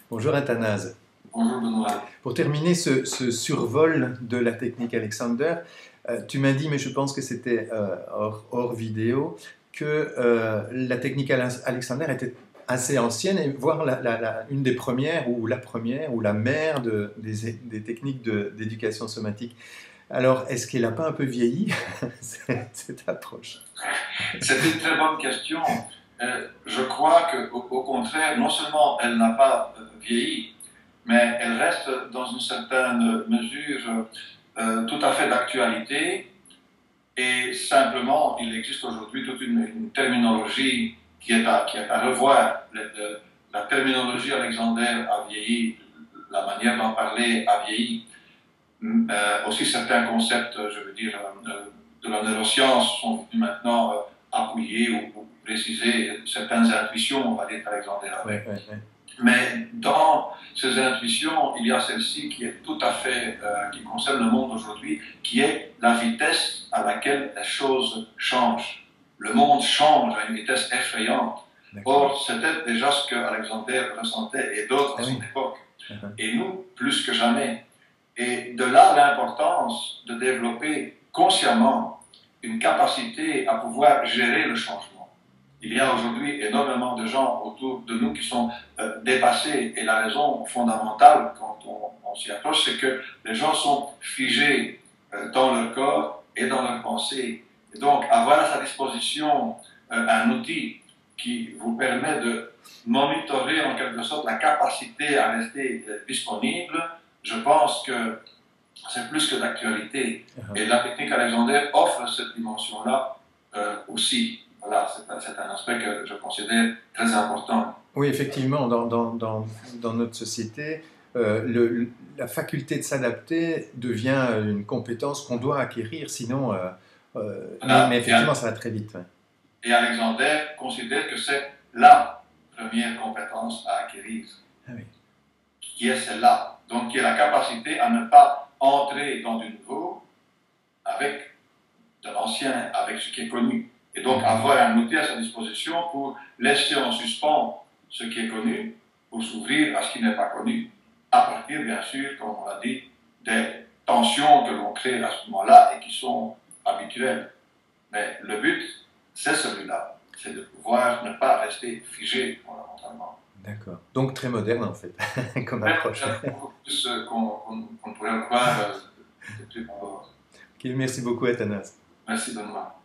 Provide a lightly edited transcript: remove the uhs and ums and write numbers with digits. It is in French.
Bonjour Athanase. Bonjour Benoît. Pour terminer ce survol de la technique Alexander, tu m'as dit, mais je pense que c'était hors vidéo, que la technique Alexander était assez ancienne, et voire une des premières, ou la première, ou la mère des techniques d'éducation somatique. Alors, est-ce qu'elle n'a pas un peu vieilli, cette approche? C'est une très bonne question. Je crois qu'au contraire, non seulement elle n'a pas vieilli, mais elle reste dans une certaine mesure tout à fait d'actualité. Et simplement, il existe aujourd'hui toute une terminologie qui est à revoir. La terminologie Alexander a vieilli, la manière d'en parler a vieilli. Aussi certains concepts, je veux dire, de la neuroscience sont venus maintenant appuyer ou préciser certaines intuitions, on va dire, qu'Alexander avait. Mais dans ces intuitions, il y a celle-ci qui est tout à fait, qui concerne le monde aujourd'hui, qui est la vitesse à laquelle les choses changent. Le monde change à une vitesse effrayante. Or, c'était déjà ce que Alexander ressentait et d'autres à son époque. Et nous, plus que jamais. Et de là l'importance de développer consciemment une capacité à pouvoir gérer le changement. Il y a aujourd'hui énormément de gens autour de nous qui sont dépassés, et la raison fondamentale quand on s'y approche, c'est que les gens sont figés dans leur corps et dans leur pensée. Et donc avoir à sa disposition un outil qui vous permet de monitorer en quelque sorte la capacité à rester disponible, je pense que c'est plus que d'actualité. Et la technique Alexander offre cette dimension-là aussi. Voilà, c'est un aspect que je considère très important. Oui, effectivement, dans notre société, la faculté de s'adapter devient une compétence qu'on doit acquérir, sinon, mais effectivement, ça va très vite. Ouais. Et Alexander considère que c'est la première compétence à acquérir, qui est celle-là. Donc, qui est la capacité à ne pas entrer dans du nouveau avec de l'ancien, avec ce qui est connu. Et donc, avoir un outil à sa disposition pour laisser en suspens ce qui est connu, pour s'ouvrir à ce qui n'est pas connu. À partir, bien sûr, comme on l'a dit, des tensions que l'on crée à ce moment-là et qui sont habituelles. Mais le but, c'est celui-là. C'est de pouvoir ne pas rester figé fondamentalement. D'accord. Donc très moderne en fait, comme approche. Beaucoup plus qu'on pourrait le croire de plus d'abord. Okay, merci beaucoup Athanase. Merci Benoît.